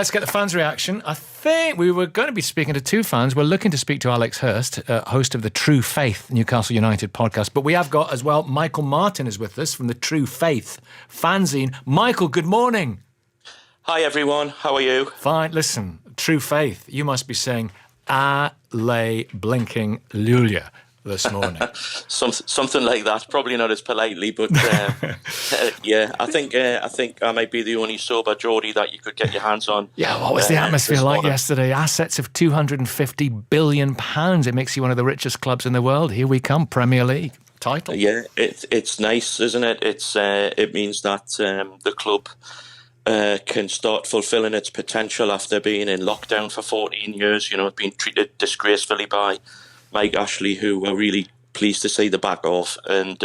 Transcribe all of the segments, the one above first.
Let's get the fans' reaction. I think we were going to be speaking to two fans. We're looking to speak to Alex Hurst, host of the True Faith Newcastle United podcast. But we have got as well, Michael Martin is with us from the True Faith Fanzine. Michael, good morning. Hi, everyone. How are you? Fine. Listen, True Faith, you must be saying, "Allez blinking Lulia" this morning. Something like that. Probably not as politely, but yeah, I think I might be the only sober Geordie that you could get your hands on. Yeah, what was the atmosphere like yesterday? Assets of £250 billion. It makes you one of the richest clubs in the world. Here we come, Premier League title. Yeah, it's nice, isn't it? It means that the club can start fulfilling its potential after being in lockdown for 14 years. You know, being treated disgracefully by Mike Ashley, who we're really pleased to see the back of. And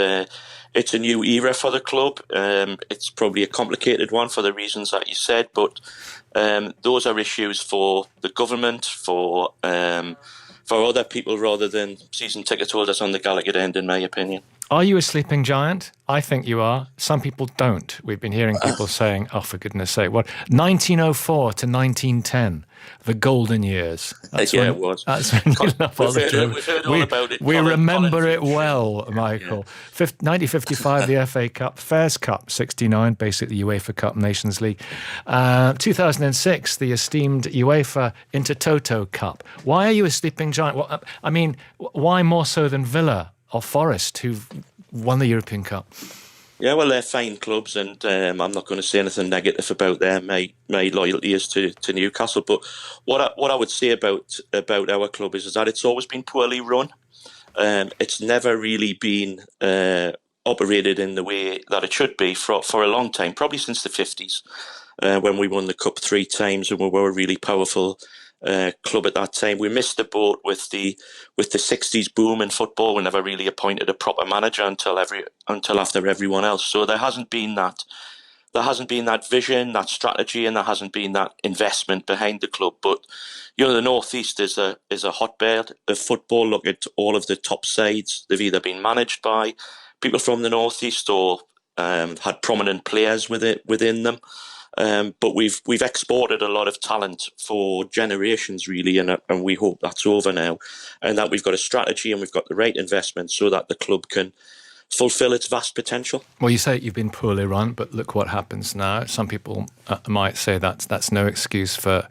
it's a new era for the club. It's probably a complicated one for the reasons that you said, but those are issues for the government, for other people rather than season ticket holders on the Gallagher end, in my opinion. Are you a sleeping giant? I think you are. Some people don't. We've been hearing people saying, oh, for goodness sake, what? 1904 to 1910, the golden years. It was. That's when you love all the we've heard all about it. We remember it well, Michael. Yeah. 1955, the FA Cup, Fairs Cup, 69, basically UEFA Cup, Nations League. 2006, the esteemed UEFA Intertoto Cup. Why are you a sleeping giant? Well, I mean, why more so than Villa or Forest, who've won the European Cup? Yeah, well, they're fine clubs, and I'm not going to say anything negative about them. My loyalty is to Newcastle, but what I would say about our club is that it's always been poorly run. It's never really been operated in the way that it should be for a long time, probably since the 50s, when we won the Cup 3 times and we were a really powerful club at that time. We missed the boat with the 60s boom in football. We never really appointed a proper manager until after everyone else. So there hasn't been that vision, that strategy, and there hasn't been that investment behind the club. But you know, the North East is a hotbed of football. Look at all of the top sides. They've either been managed by people from the North East or had prominent players within them. But we've exported a lot of talent for generations, really, and we hope that's over now, and that we've got a strategy and we've got the right investment so that the club can fulfil its vast potential. Well, you say you've been poorly run, but look what happens now. Some people might say that's no excuse for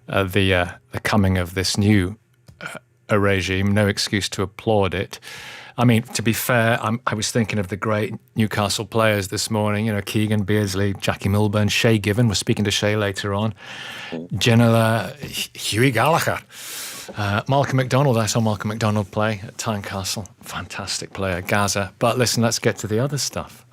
the coming of this new regime, no excuse to applaud it. I mean, to be fair, I was thinking of the great Newcastle players this morning, you know, Keegan Beardsley, Jackie Milburn, Shay Given. We're speaking to Shay later on. Ginola, Hughie Gallagher, Malcolm McDonald. I saw Malcolm McDonald play at Tynecastle. Fantastic player, Gaza. But listen, let's get to the other stuff.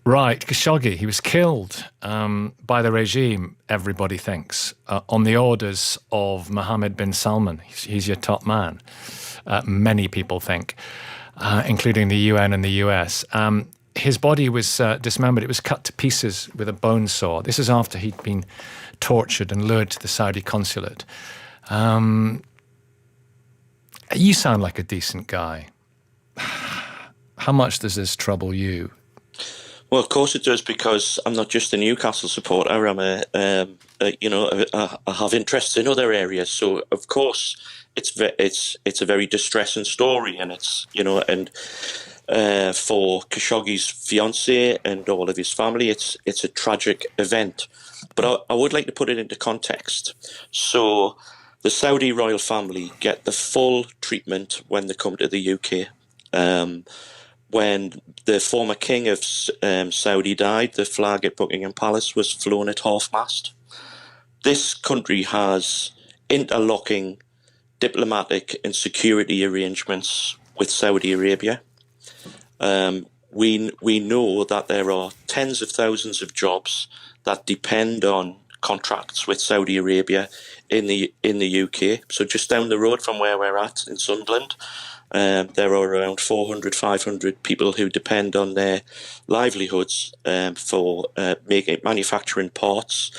Right, Khashoggi, he was killed by the regime, everybody thinks, on the orders of Mohammed bin Salman. He's your top man. Many people think, including the UN and the US. His body was dismembered. It was cut to pieces with a bone saw. This is after he'd been tortured and lured to the Saudi consulate. You sound like a decent guy. How much does this trouble you? Well, of course it does, because I'm not just a Newcastle supporter. I'm I have interests in other areas. So of course it's a very distressing story, and it's, you know, and for Khashoggi's fiancée and all of his family, it's a tragic event. But I would like to put it into context. So the Saudi royal family get the full treatment when they come to the UK. When the former king of Saudi died, the flag at Buckingham Palace was flown at half-mast. This country has interlocking diplomatic and security arrangements with Saudi Arabia. We know that there are tens of thousands of jobs that depend on contracts with Saudi Arabia in the UK. So just down the road from where we're at in Sunderland, there are around 400, 500 people who depend on their livelihoods for manufacturing parts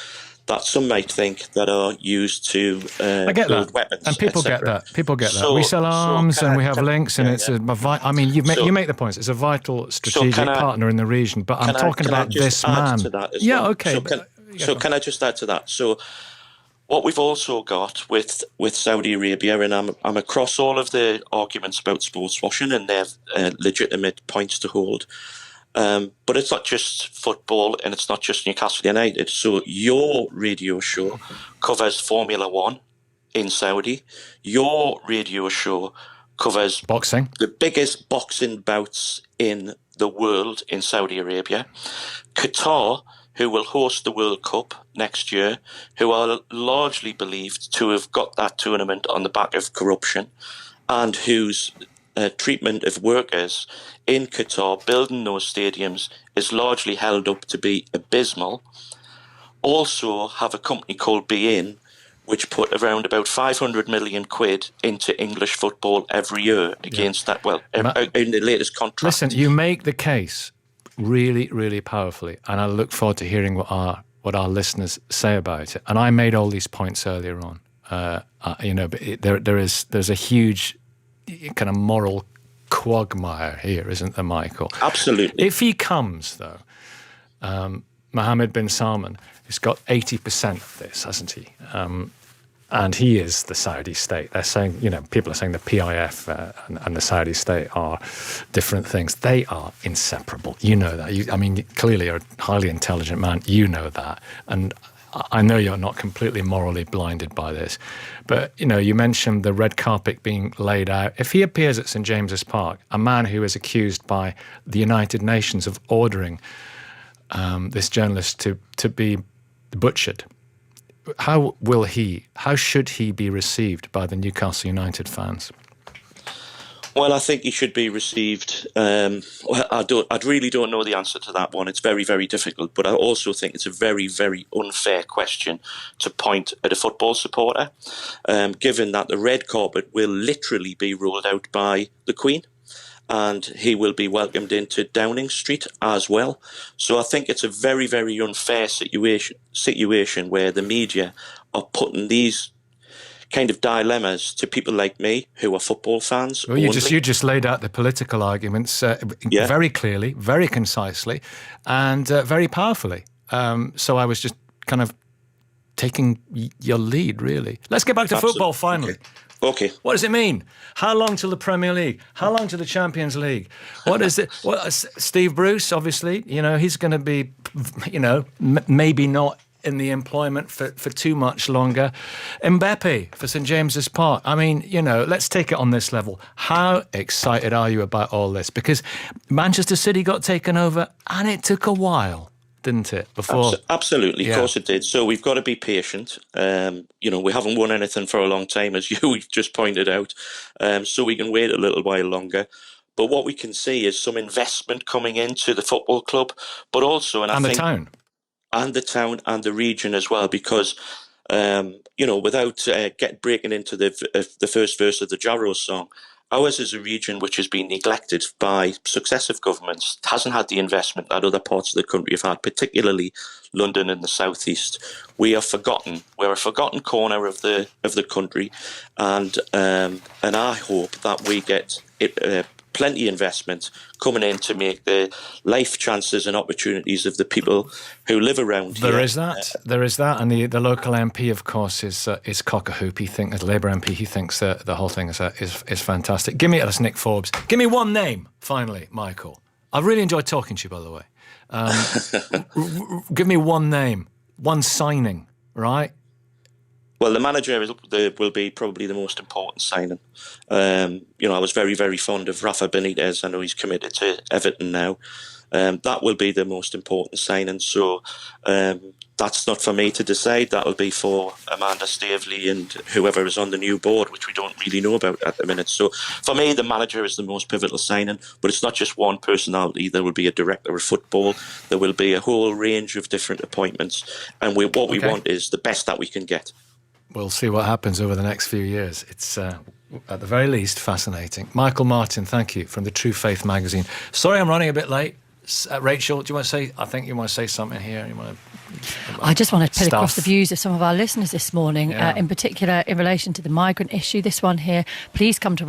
that some might think that are used to build weapons. And people get that. People get that. We sell arms and we have links, and it's I mean, you make the points. It's a vital strategic partner in the region. But I'm talking about this man. Yeah, okay. So can I just add to that? So what we've also got with Saudi Arabia, and I'm across all of the arguments about sports washing, and they're legitimate points to hold. But it's not just football, and it's not just Newcastle United. So your radio show covers Formula One in Saudi. Your radio show covers boxing, the biggest boxing bouts in the world in Saudi Arabia. Qatar, who will host the World Cup next year, who are largely believed to have got that tournament on the back of corruption, and whose treatment of workers in Qatar building those stadiums is largely held up to be abysmal, also have a company called BeIN, which put around about 500 million quid into English football every year against that, in the latest contract. Listen, you make the case really, really powerfully, and I look forward to hearing what our listeners say about it. And I made all these points earlier on. But there's a huge kind of moral quagmire here, isn't there, Michael? Absolutely. If he comes, though, Mohammed bin Salman has got 80% of this, hasn't he? And he is the Saudi state. They're saying, people are saying the PIF and the Saudi state are different things. They are inseparable. You know that. Clearly you're a highly intelligent man. You know that. And I know you're not completely morally blinded by this. But, you mentioned the red carpet being laid out. If he appears at St. James's Park, a man who is accused by the United Nations of ordering this journalist to be butchered, how should he be received by the Newcastle United fans? Well, I think he should be received. I really don't know the answer to that one. It's very, very difficult. But I also think it's a very, very unfair question to point at a football supporter, given that the red carpet will literally be rolled out by the Queen, and he will be welcomed into Downing Street as well. So I think it's a very, very unfair situation where the media are putting these kind of dilemmas to people like me who are football fans. Well, you just laid out the political arguments very clearly, very concisely, and very powerfully. So I was just kind of taking your lead, really. Let's get back to football finally. Okay. What does it mean? How long till the Premier League? How long till the Champions League? What is it? Well, Steve Bruce, obviously, he's going to be, maybe not in the employment for too much longer. Mbappe for St. James's Park. Let's take it on this level. How excited are you about all this? Because Manchester City got taken over and it took a while, didn't it? Before Absolutely, yeah. Of course it did. So we've got to be patient. We haven't won anything for a long time, as you just pointed out. So we can wait a little while longer. But what we can see is some investment coming into the football club, but also the town. And the town and the region as well, because without breaking into the first verse of the Jarrow song, ours is a region which has been neglected by successive governments. It hasn't had the investment that other parts of the country have had, particularly London and the southeast. We are forgotten. We're a forgotten corner of the country, and I hope that we get plenty of investment coming in to make the life chances and opportunities of the people who live around here. There is that, and the local MP, of course, is cock-a-hoop. He thinks, the Labour MP, he thinks that the whole thing is fantastic. That's Nick Forbes. Give me one name, finally, Michael. I've really enjoyed talking to you, by the way. Give me one name, one signing, right? Well, the manager will be probably the most important signing. I was very, very fond of Rafa Benitez. I know he's committed to Everton now. That will be the most important signing. So that's not for me to decide. That will be for Amanda Staveley and whoever is on the new board, which we don't really know about at the minute. So for me, the manager is the most pivotal signing. But it's not just one personality. There will be a director of football. There will be a whole range of different appointments. And we want is the best that we can get. We'll see what happens over the next few years. It's, at the very least, fascinating. Michael Martin, thank you, from the True Faith magazine. Sorry I'm running a bit late. Rachel, do you want to say, I think you want to say something here? I just want to put across the views of some of our listeners this morning, in particular in relation to the migrant issue. This one here, please come to